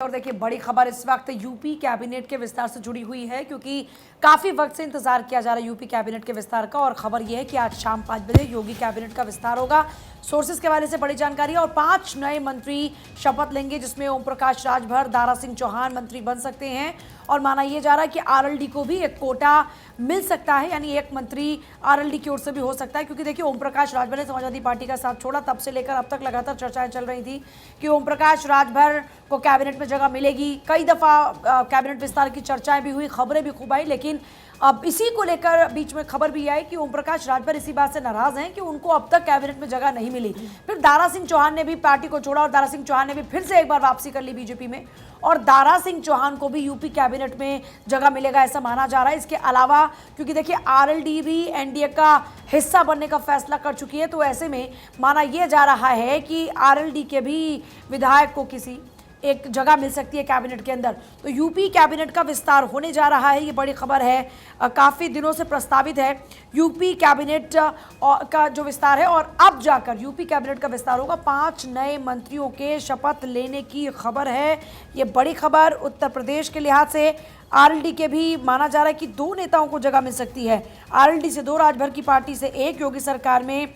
और देखिए बड़ी खबर इस वक्त यूपी कैबिनेट के विस्तार से जुड़ी हुई है, क्योंकि काफी वक्त से इंतजार किया जा रहा है यूपी कैबिनेट के विस्तार का। और खबर यह है कि आज शाम 5 बजे योगी कैबिनेट का विस्तार होगा। सोर्सेज के हवाले से बड़ी जानकारी है और 5 नए मंत्री शपथ लेंगे, जिसमें ओम प्रकाश राजभर, दारा सिंह चौहान मंत्री बन सकते हैं। और माना यह जा रहा है कि आरएलडी को भी एक कोटा मिल सकता है, यानी एक मंत्री आरएलडी की ओर से भी हो सकता है। क्योंकि देखिए ओम प्रकाश राजभर ने समाजवादी पार्टी का साथ छोड़ा, तब से लेकर अब तक लगातार चर्चाएं चल रही थी कि ओम प्रकाश राजभर को कैबिनेट में जगह मिलेगी। कई दफा कैबिनेट विस्तार की चर्चाएं भी हुई, खबरें भी खूब आई, लेकिन अब इसी को लेकर बीच में खबर भी आई कि ओम प्रकाश राजभर इसी बात से नाराज हैं कि उनको अब तक कैबिनेट में जगह नहीं मिली। फिर दारा सिंह चौहान ने भी पार्टी को छोड़ा और दारा सिंह चौहान ने भी फिर से एक बार वापसी कर ली बीजेपी में, और दारा सिंह चौहान को भी यूपी कैबिनेट में जगह मिलेगा ऐसा माना जा रहा है। इसके अलावा क्योंकि देखिए आरएलडी भी एनडीए का हिस्सा बनने का फैसला कर चुकी है, तो ऐसे में माना यह जा रहा है कि आरएलडी के भी विधायक को किसी एक जगह मिल सकती है कैबिनेट के अंदर। तो यूपी कैबिनेट का विस्तार होने जा रहा है, ये बड़ी खबर है, काफ़ी दिनों से प्रस्तावित है यूपी कैबिनेट का जो विस्तार है। और अब जाकर यूपी कैबिनेट का विस्तार होगा। 5 नए मंत्रियों के शपथ लेने की खबर है, ये बड़ी खबर। उत्तर प्रदेश के लिहाज से आरएलडी के भी माना जा रहा है कि 2 नेताओं को जगह मिल सकती है। आरएलडी से 2, राजभर की पार्टी से 1, योगी सरकार में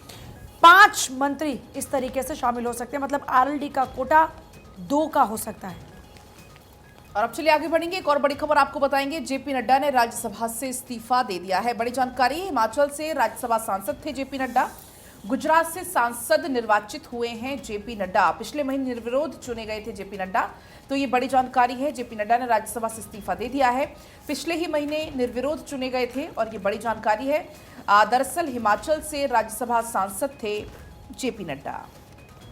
5 मंत्री इस तरीके से शामिल हो सकते हैं। मतलब आरएलडी का कोटा 2 का हो सकता है। और अब चलिए आगे बढ़ेंगे, एक और बड़ी खबर आपको बताएंगे। जेपी नड्डा ने राज्यसभा से इस्तीफा दे दिया है। बड़ी जानकारी, हिमाचल से राज्यसभा सांसद थे जेपी नड्डा, गुजरात से सांसद निर्वाचित हुए हैं जेपी नड्डा। पिछले महीने निर्विरोध चुने गए थे जेपी नड्डा, तो ये बड़ी जानकारी है। जेपी नड्डा ने राज्यसभा से इस्तीफा दे दिया है। पिछले ही महीने निर्विरोध चुने गए थे और ये बड़ी जानकारी है। दरअसल हिमाचल से राज्यसभा सांसद थे जेपी नड्डा।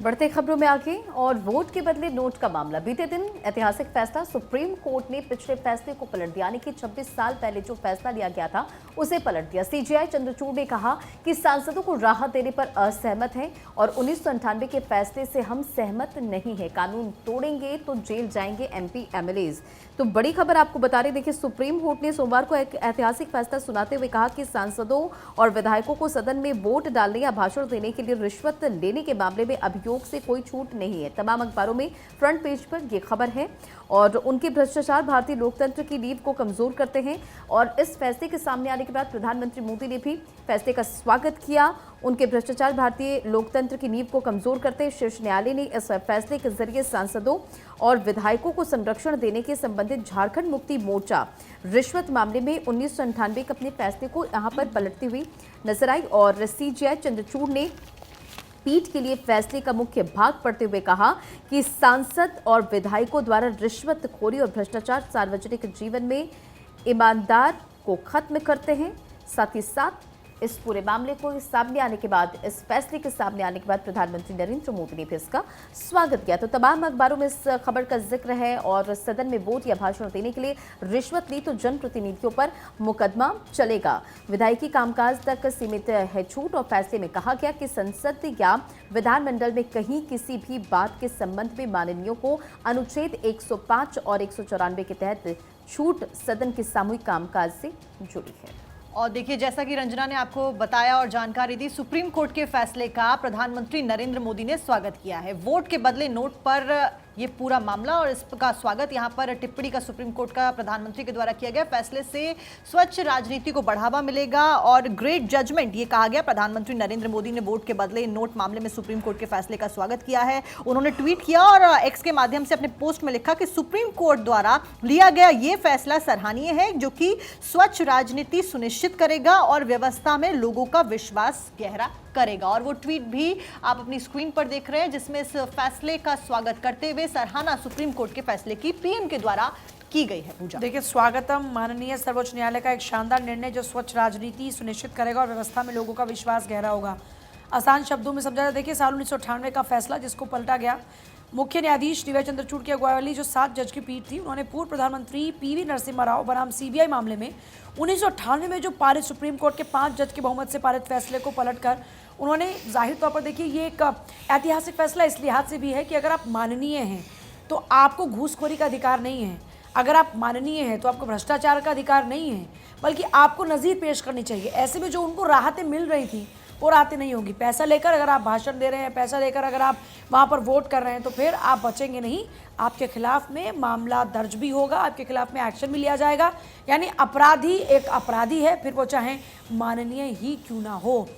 बढ़ते खबरों में आगे, और वोट के बदले नोट का मामला। बीते दिन ऐतिहासिक फैसला, सुप्रीम कोर्ट ने पिछले फैसले को पलट दिया, यानी कि 26 साल पहले जो फैसला लिया गया था उसे पलट दिया। सीजेआई चंद्रचूड़ ने कहा कि सांसदों को राहत देने पर असहमत हैं और 1998 के फैसले से हम सहमत नहीं है। कानून तोड़ेंगे तो जेल जाएंगे एमपी एमएलएज। तो बड़ी खबर आपको बता रहे, देखिए सुप्रीम कोर्ट ने सोमवार को एक ऐतिहासिक फैसला सुनाते हुए कहा कि सांसदों और विधायकों को सदन में वोट डालने या भाषण देने के लिए रिश्वत लेने के मामले में अभियोग से कोई छूट नहीं है। तमाम अखबारों में फ्रंट पेज पर यह खबर है और उनके भ्रष्टाचार भारतीय लोकतंत्र की नींव को कमजोर करते हैं। और इस फैसले के सामने आने के बाद प्रधानमंत्री मोदी ने भी फैसले का स्वागत किया। उनके भ्रष्टाचार भारतीय लोकतंत्र की नींव को कमजोर करते हैं। शीर्ष न्यायालय ने इस फैसले के जरिए सांसदों और विधायकों को संरक्षण देने के संबंधित झारखंड मुक्ति मोर्चा रिश्वत मामले में 1998 के अपने फैसले को यहां पर पलटती हुई नजर आई। और सीजेआई चंद्रचूड़ ने पीठ के लिए फैसले का मुख्य भाग पढ़ते हुए कहा कि सांसद और विधायकों द्वारा रिश्वतखोरी और भ्रष्टाचार सार्वजनिक जीवन में ईमानदार को खत्म करते हैं। साथ ही साथ इस पूरे मामले को सामने आने के बाद, इस फैसले के सामने आने के बाद प्रधानमंत्री नरेंद्र मोदी ने भी इसका स्वागत किया। तो तमाम अखबारों में इस खबर का जिक्र है। और सदन में वोट या भाषण देने के लिए रिश्वत ली तो जनप्रतिनिधियों पर मुकदमा चलेगा। विधायकी कामकाज तक सीमित है छूट। और फैसले में कहा गया कि संसद या विधानमंडल में कहीं किसी भी बात के संबंध में माननीयों को अनुच्छेद 105 और 194 के तहत छूट सदन के सामूहिक कामकाज से जुड़ी है। और देखिए, जैसा कि रंजना ने आपको बताया और जानकारी दी, सुप्रीम कोर्ट के फैसले का प्रधानमंत्री नरेंद्र मोदी ने स्वागत किया है। वोट के बदले नोट पर ये पूरा मामला और इसका स्वागत यहाँ पर टिप्पणी का सुप्रीम कोर्ट का प्रधानमंत्री के द्वारा किया गया। फैसले से स्वच्छ राजनीति को बढ़ावा मिलेगा और ग्रेट जजमेंट ये कहा गया। प्रधानमंत्री नरेंद्र मोदी ने वोट के बदले नोट मामले में सुप्रीम कोर्ट के फैसले का स्वागत किया है। उन्होंने ट्वीट किया और एक्स के माध्यम से अपने पोस्ट में लिखा कि सुप्रीम कोर्ट द्वारा लिया गया ये फैसला सराहनीय है, जो कि स्वच्छ राजनीति सुनिश्चित करेगा और व्यवस्था में लोगों का विश्वास गहरा करेगा। और वो ट्वीट भी आप अपनी स्क्रीन पर देख रहे हैं, जिसमें इस फैसले का स्वागत करते हुए सराहना सुप्रीम कोर्ट के फैसले की पीएम के द्वारा की गई है। पूजा, देखिए स्वागतम माननीय सर्वोच्च न्यायालय का एक शानदार निर्णय जो स्वच्छ राजनीति सुनिश्चित करेगा और व्यवस्था में लोगों का विश्वास गहरा होगा। आसान शब्दों में समझा जाए, देखिए साल 1998 का फैसला जिसको पलटा गया, मुख्य न्यायाधीश डीवाई चंद्रचूड़ की अगुवाई वाली जो 7 जज की पीठ थी, उन्होंने पूर्व प्रधानमंत्री पीवी नरसिम्हा राव बनाम सीबीआई मामले में 1998 में जो पारित सुप्रीम कोर्ट के 5 जज के बहुमत से पारित फैसले को पलटकर उन्होंने जाहिर तौर पर, देखिए ये एक ऐतिहासिक फैसला इस लिहाज से भी है कि अगर आप माननीय हैं तो आपको घूसखोरी का अधिकार नहीं है, अगर आप माननीय हैं तो आपको भ्रष्टाचार का अधिकार नहीं है, बल्कि आपको नज़ीर पेश करनी चाहिए। ऐसे में जो उनको राहतें मिल रही थी और आती नहीं होंगी। पैसा लेकर अगर आप भाषण दे रहे हैं, पैसा लेकर अगर आप वहाँ पर वोट कर रहे हैं, तो फिर आप बचेंगे नहीं। आपके खिलाफ में मामला दर्ज भी होगा, आपके खिलाफ में एक्शन भी लिया जाएगा। यानी अपराधी एक अपराधी है, फिर वो चाहे माननीय ही क्यों ना हो।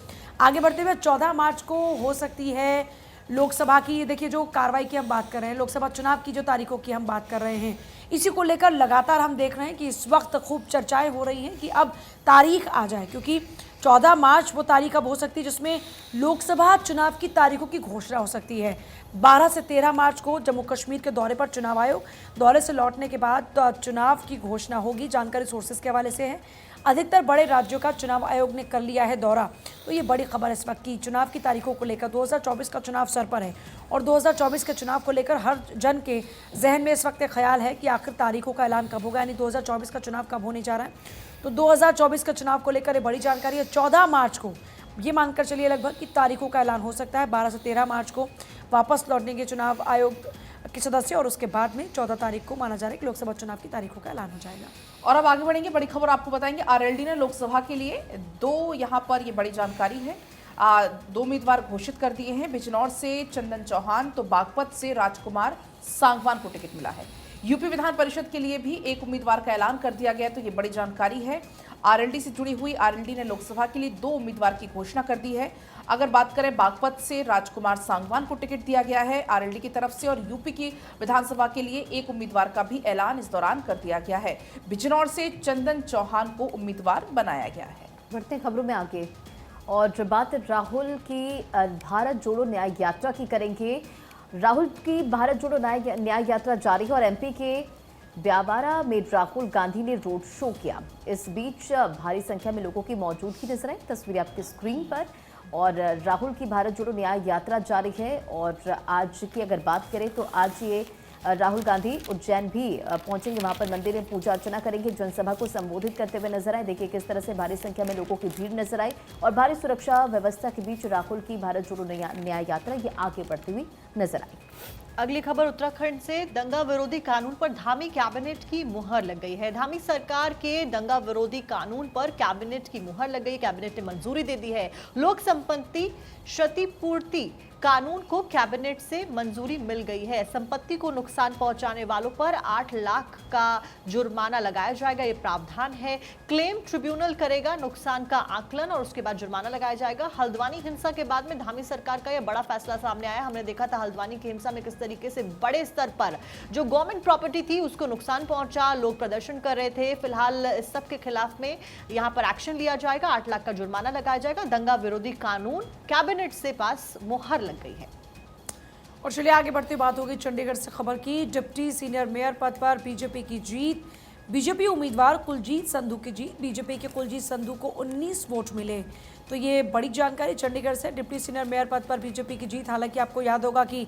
आगे बढ़ते हुए 14 मार्च को हो सकती है लोकसभा की, देखिए जो कार्रवाई की हम बात कर रहे हैं, लोकसभा चुनाव की जो तारीखों की हम बात कर रहे हैं, इसी को लेकर लगातार हम देख रहे हैं कि इस वक्त खूब चर्चाएं हो रही हैं कि अब तारीख आ जाए, क्योंकि 14 मार्च वो तारीख अब हो सकती है जिसमें लोकसभा चुनाव की तारीखों की घोषणा हो सकती है। 12 से 13 मार्च को जम्मू कश्मीर के दौरे पर चुनाव आयोग दौरे से लौटने के बाद चुनाव की घोषणा होगी। जानकारी सोर्सेज के हवाले से है। अधिकतर बड़े राज्यों का चुनाव आयोग ने कर लिया है दौरा। तो ये बड़ी खबर इस वक्त की चुनाव की तारीखों को लेकर। 2024 का चुनाव सर पर है और 2024 के चुनाव को लेकर हर जन के जहन में इस वक्त एक ख्याल है कि आखिर तारीखों का ऐलान कब होगा, यानी 2024 का चुनाव कब होने जा रहा है। तो 2024 के चुनाव को लेकर ये बड़ी जानकारी है। 14 मार्च को ये मानकर चलिए लगभग कि तारीखों का ऐलान हो सकता है। 12 से 13 मार्च को वापस लौटने के चुनाव आयोग के सदस्य और उसके बाद में 14 तारीख को माना जा रहा है कि लोकसभा चुनाव की तारीखों का ऐलान हो जाएगा। और अब आगे बढ़ेंगे, बड़ी खबर आपको बताएंगे। आरएलडी ने लोकसभा के लिए दो, यहाँ पर ये बड़ी जानकारी है, 2 उम्मीदवार घोषित कर दिए हैं। बिजनौर से चंदन चौहान तो बागपत से राजकुमार सांगवान को टिकट मिला है। यूपी विधान परिषद के लिए भी एक उम्मीदवार का ऐलान कर दिया गया। तो ये बड़ी जानकारी है आरएलडी से जुड़ी हुई। आरएलडी ने लोकसभा के लिए 2 उम्मीदवार की घोषणा कर दी है। अगर बात करें बागपत से राजकुमार सांगवान को टिकट दिया गया है आरएलडी की तरफ से, और यूपी की विधानसभा के लिए एक उम्मीदवार का भी ऐलान इस दौरान कर दिया गया है। बिजनौर से चंदन चौहान को उम्मीदवार बनाया गया है। बढ़ते हैं खबरों में आगे और बात राहुल की भारत जोड़ो न्याय यात्रा की करेंगे। राहुल की भारत जोड़ो न्याय यात्रा जारी है और एमपी के ब्यावारा में राहुल गांधी ने रोड शो किया। इस बीच भारी संख्या में लोगों की मौजूदगी नजर आई। तस्वीरें आपकी स्क्रीन पर। और राहुल की भारत जोड़ो न्याय यात्रा जारी है और आज की अगर बात करें तो आज ये राहुल गांधी उज्जैन भी पहुंचेंगे। वहां पर मंदिर में पूजा अर्चना करेंगे, जनसभा को संबोधित करते हुए नजर आए। देखिए किस तरह से भारी संख्या में लोगों की भीड़ नजर आई और भारी सुरक्षा व्यवस्था के बीच राहुल की भारत जोड़ो न्याय यात्रा ये आगे बढ़ती हुई नजर आई। अगली खबर उत्तराखंड से। दंगा विरोधी कानून पर धामी कैबिनेट की मुहर लग गई है। धामी सरकार के दंगा विरोधी कानून पर कैबिनेट की मुहर लग गई। कैबिनेट ने मंजूरी दे दी है। लोक संपत्ति क्षतिपूर्ति कानून को कैबिनेट से मंजूरी मिल गई है। संपत्ति को नुकसान पहुंचाने वालों पर 8 लाख का जुर्माना लगाया जाएगा, ये प्रावधान है। क्लेम ट्रिब्यूनल करेगा नुकसान का आकलन और उसके बाद जुर्माना लगाया जाएगा। हल्द्वानी हिंसा के बाद में धामी सरकार का यह बड़ा फैसला सामने आया। हमने देखा था हल्द्वानी की हिंसा में किस तरीके से बड़े स्तर पर जो गवर्नमेंट प्रॉपर्टी थी उसको नुकसान पहुंचा, लोग प्रदर्शन कर रहे थे। फिलहाल इस सब के खिलाफ में यहां पर एक्शन लिया जाएगा, 8 लाख का जुर्माना लगाया जाएगा। दंगा विरोधी कानून कैबिनेट से पास मुहर लग गई है। और चलिए आगे बढ़ते बात होगी चंडीगढ़ से खबर की। डिप्टी सीनियर मेयर पद पर बीजेपी की जीत। बीजेपी उम्मीदवार कुलजीत संधू की जीत। बीजेपी के कुलजीत संधू को 19 वोट मिले। तो ये बड़ी जानकारी चंडीगढ़ से। डिप्टी सीनियर मेयर पद पर बीजेपी की जीत। हालांकि आपको याद होगा कि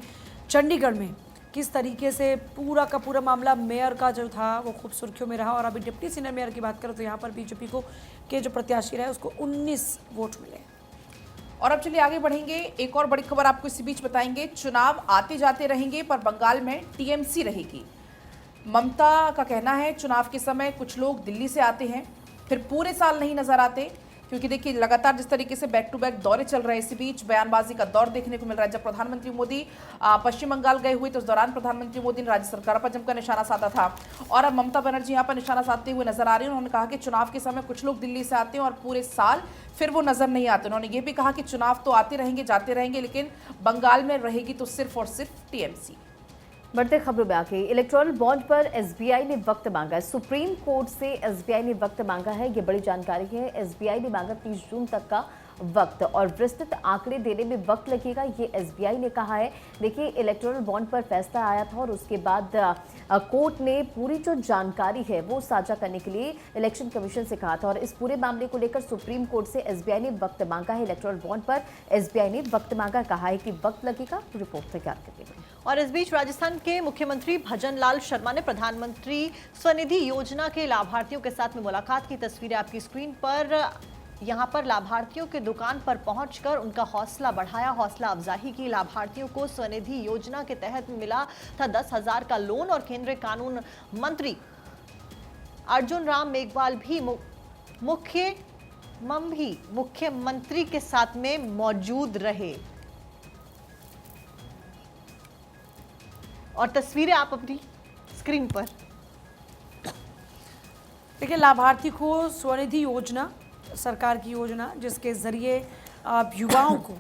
चंडीगढ़ में किस तरीके से पूरा का पूरा मामला मेयर का जो था वो खूब सुर्खियों में रहा। और अभी डिप्टी सीनियर मेयर की बात करें तो यहाँ पर बीजेपी को के जो प्रत्याशी रहे उसको 19 वोट मिले। और अब चलिए आगे बढ़ेंगे, एक और बड़ी खबर आपको इसी बीच बताएंगे। चुनाव आते जाते रहेंगे पर बंगाल में टीएमसी रहेगी। ममता का कहना है चुनाव के समय कुछ लोग दिल्ली से आते हैं फिर पूरे साल नहीं नजर आते, क्योंकि देखिए लगातार जिस तरीके से बैक टू बैक दौरे चल रहे हैं, इसी बीच बयानबाजी का दौर देखने को मिल रहा है। जब प्रधानमंत्री मोदी पश्चिम बंगाल गए हुए तो उस दौरान प्रधानमंत्री मोदी ने राज्य सरकार पर जमकर निशाना साधा था और अब ममता बनर्जी यहाँ पर निशाना साधते हुए नजर आ रही है। उन्होंने कहा कि चुनाव के समय कुछ लोग दिल्ली से आते हैं और पूरे साल फिर वो नजर नहीं आते। उन्होंने ये भी कहा कि चुनाव तो आते रहेंगे जाते रहेंगे लेकिन बंगाल में रहेगी तो सिर्फ और सिर्फ टीएमसी। बढ़ते खबरों में आगे इलेक्टोरल बॉन्ड पर एसबीआई ने वक्त मांगा है। सुप्रीम कोर्ट से एसबीआई ने वक्त मांगा है, ये बड़ी जानकारी है। एसबीआई ने मांगा 30 जून तक का वक्त और विस्तृत आंकड़े देने में वक्त लगेगा, ये एसबीआई ने कहा है। देखिए इलेक्टोरल बॉन्ड पर फैसला आया था और उसके बाद कोर्ट ने पूरी जो जानकारी है वो साझा करने के लिए इलेक्शन कमीशन से कहा था और इस पूरे मामले को लेकर सुप्रीम कोर्ट से एसबीआई ने वक्त मांगा है। इलेक्टोरल बॉन्ड पर एसबीआई ने वक्त मांगा, कहा है कि वक्त लगेगा, रिपोर्ट तैयार करेगा। और इस बीच राजस्थान के मुख्यमंत्री भजन लाल शर्मा ने प्रधानमंत्री स्वनिधि योजना के लाभार्थियों के साथ में मुलाकात की। तस्वीरें आपकी स्क्रीन पर। यहां पर लाभार्थियों के दुकान पर पहुंचकर उनका हौसला बढ़ाया, हौसला अफजाई की। लाभार्थियों को स्वनिधि योजना के तहत मिला था 10,000 का लोन और केंद्रीय कानून मंत्री अर्जुन राम मेघवाल भी मुख्य भी मुख्यमंत्री के साथ में मौजूद रहे। और तस्वीरें आप अपनी स्क्रीन पर देखिए, लाभार्थी को स्वनिधि योजना सरकार की योजना जिसके जरिए युवाओं को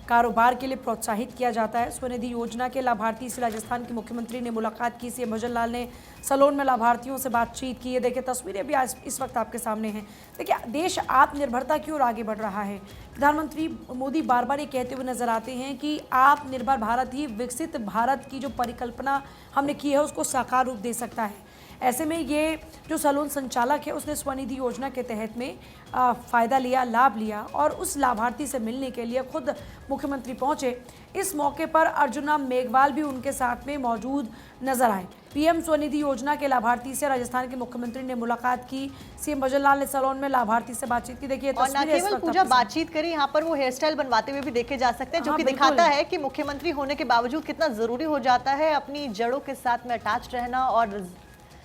कारोबार के लिए प्रोत्साहित किया जाता है। स्वनिधि योजना के लाभार्थी से राजस्थान के मुख्यमंत्री ने मुलाकात की। सीएम भजन लाल ने सलोन में लाभार्थियों से बातचीत की। ये देखिए तस्वीरें भी आज इस वक्त आपके सामने हैं। देखिए, देश आत्मनिर्भरता की ओर आगे बढ़ रहा है। प्रधानमंत्री मोदी बार बार ये कहते हुए नजर आते हैं कि आत्मनिर्भर भारत ही विकसित भारत की जो परिकल्पना हमने की है उसको साकार रूप दे सकता है। ऐसे में ये जो सैलून संचालक है उसने स्वनिधि योजना के तहत में फ़ायदा लिया, लाभ लिया और उस लाभार्थी से मिलने के लिए खुद मुख्यमंत्री पहुंचे। इस मौके पर अर्जुना मेघवाल भी उनके साथ में मौजूद नजर आए। पीएम स्वनिधि योजना के लाभार्थी से राजस्थान के मुख्यमंत्री ने मुलाकात की। सीएम भजन लाल ने सैलून में लाभार्थी से बातचीत की। देखिए और न केवल पूजा बातचीत करी, यहाँ पर वो हेयर स्टाइल बनवाते हुए भी देखे जा सकते हैं, जो कि दिखाता है कि मुख्यमंत्री होने के बावजूद कितना जरूरी हो जाता है अपनी जड़ों के साथ में अटैच रहना। और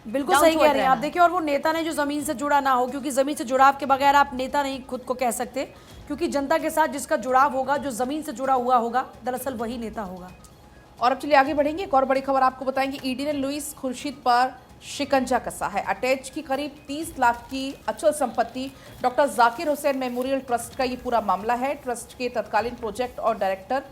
बिल्कुल सही कह रहे हैं आप। देखिए, और वो नेता नहीं जो जमीन से जुड़ा ना हो, क्योंकि जमीन से जुड़ाव के बगैर आप नेता नहीं खुद को कह सकते, क्योंकि जनता के साथ जिसका जुड़ाव होगा, जो जमीन से जुड़ा हुआ होगा, दरअसल वही नेता होगा। और अब चलिए आगे बढ़ेंगे। एक और बड़ी खबर आपको बताएंगे। ईडी ने लुइस खुर्शीद पर शिकंजा कसा है। अटैच की करीब 30 लाख की अचल संपत्ति। Doctor Zakir Hussain memorial trust का ये पूरा मामला है। ट्रस्ट के तत्कालीन प्रोजेक्ट और डायरेक्टर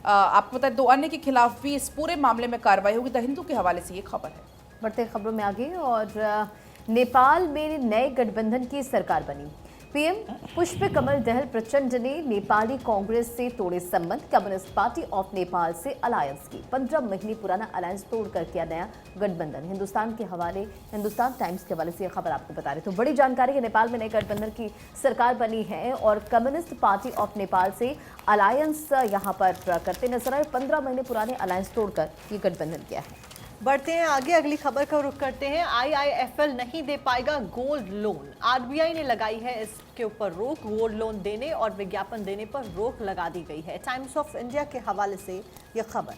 आपको बताएं 2 अन्य के खिलाफ भी इस पूरे मामले में कार्रवाई होगी। द हिंदू के हवाले से ये खबर है। बढ़ते खबरों में आगे। और नेपाल में नए गठबंधन की सरकार बनी। पीएम पुष्प कमल दहल प्रचंड ने नेपाली कांग्रेस से तोड़े संबंध। कम्युनिस्ट पार्टी ऑफ नेपाल से अलायंस की। 15 महीने पुराना अलायंस तोड़कर किया नया गठबंधन। हिंदुस्तान टाइम्स के हवाले से यह खबर आपको बता रहे। तो बड़ी जानकारी है, नेपाल में नए गठबंधन की सरकार बनी है और कम्युनिस्ट पार्टी ऑफ नेपाल से अलायंस यहां पर करते नजर आए। 15 महीने पुराने अलायंस तोड़कर ये गठबंधन किया है। बढ़ते हैं आगे, अगली खबर का रुख करते हैं। आईआईएफएल नहीं दे पाएगा गोल्ड लोन। आरबीआई ने लगाई है इसके ऊपर रोक। गोल्ड लोन देने और विज्ञापन देने पर रोक लगा दी गई है। टाइम्स ऑफ इंडिया के हवाले से यह खबर।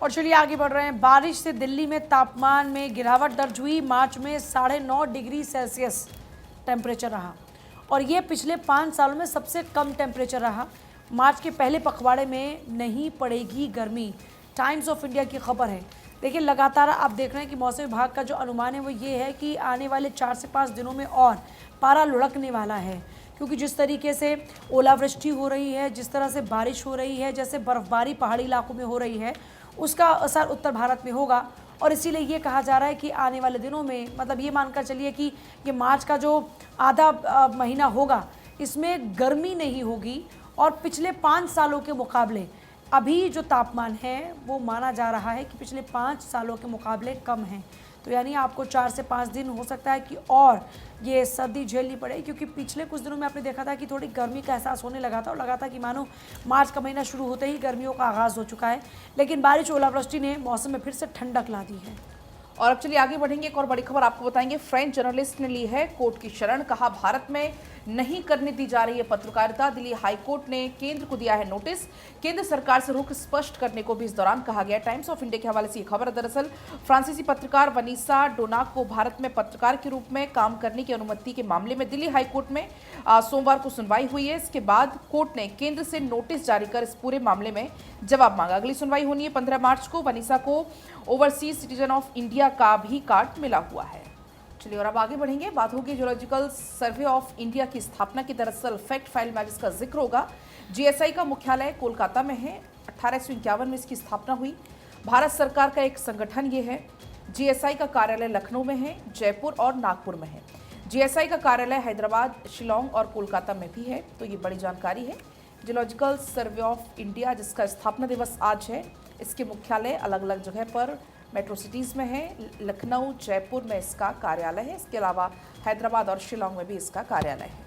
और चलिए आगे बढ़ रहे हैं। बारिश से दिल्ली में तापमान में गिरावट दर्ज हुई। मार्च में 9.5 डिग्री सेल्सियस टेम्परेचर रहा और ये पिछले 5 सालों में सबसे कम टेम्परेचर रहा। मार्च के पहले पखवाड़े में नहीं पड़ेगी गर्मी। टाइम्स ऑफ इंडिया की खबर है। देखिए, लगातार आप देख रहे हैं कि मौसम विभाग का जो अनुमान है वो ये है कि आने वाले 4 से 5 दिनों में और पारा लुढ़कने वाला है, क्योंकि जिस तरीके से ओलावृष्टि हो रही है, जिस तरह से बारिश हो रही है, जैसे बर्फबारी पहाड़ी इलाकों में हो रही है, उसका असर उत्तर भारत में होगा। और इसीलिए ये कहा जा रहा है कि आने वाले दिनों में, मतलब ये मानकर चलिए कि ये मार्च का जो आधा महीना होगा इसमें गर्मी नहीं होगी और पिछले 5 सालों के मुकाबले अभी जो तापमान है वो माना जा रहा है कि पिछले 5 सालों के मुकाबले कम है। तो यानी आपको 4 से 5 दिन हो सकता है कि और ये सर्दी झेलनी पड़े, क्योंकि पिछले कुछ दिनों में आपने देखा था कि थोड़ी गर्मी का एहसास होने लगा था और लगा था कि मानो मार्च का महीना शुरू होते ही गर्मियों का आगाज़ हो चुका है। लेकिन बारिश ओलावृष्टि ने मौसम में फिर से ठंडक ला दी है। और अब चलिए आगे बढ़ेंगे। एक और बड़ी खबर आपको बताएंगे। फ्रेंच जर्नलिस्ट ने ली है कोर्ट की शरण। कहा भारत में नहीं करने दी जा रही है पत्रकारिता। दिल्ली हाई कोर्ट ने केंद्र को दिया है नोटिस। केंद्र सरकार से रुख स्पष्ट करने को भी इस दौरान कहा गया। टाइम्स ऑफ इंडिया के हवाले से ये खबर है। दरअसल फ्रांसीसी पत्रकार वनीसा डोनाक को भारत में पत्रकार के रूप में काम करने की अनुमति के मामले में दिल्ली हाई कोर्ट में सोमवार को सुनवाई हुई है। इसके बाद कोर्ट ने केंद्र से नोटिस जारी कर इस पूरे मामले में जवाब मांगा। अगली सुनवाई होनी है 15 मार्च को। वनीसा को ओवरसीज सिटीजन ऑफ इंडिया का भी कार्ड मिला हुआ है। चलिए और अब आगे बढ़ेंगे। बात होगी जियोलॉजिकल सर्वे ऑफ इंडिया की स्थापना की। दरअसल फैक्ट फाइल में इसका जिक्र होगा। जीएसआई का मुख्यालय कोलकाता में है। 1851 में इसकी स्थापना हुई। भारत सरकार का एक संगठन ये है। जीएसआई का कार्यालय लखनऊ में है, जयपुर और नागपुर में है। जीएसआई का कार्यालय हैदराबाद, शिलोंग और कोलकाता में भी है। तो ये बड़ी जानकारी है। जियोलॉजिकल सर्वे ऑफ इंडिया जिसका स्थापना दिवस आज है, इसके मुख्यालय अलग अलग जगह पर मेट्रो सिटीज़ में है। लखनऊ, जयपुर में इसका कार्यालय है। इसके अलावा हैदराबाद और शिलोंग में भी इसका कार्यालय है।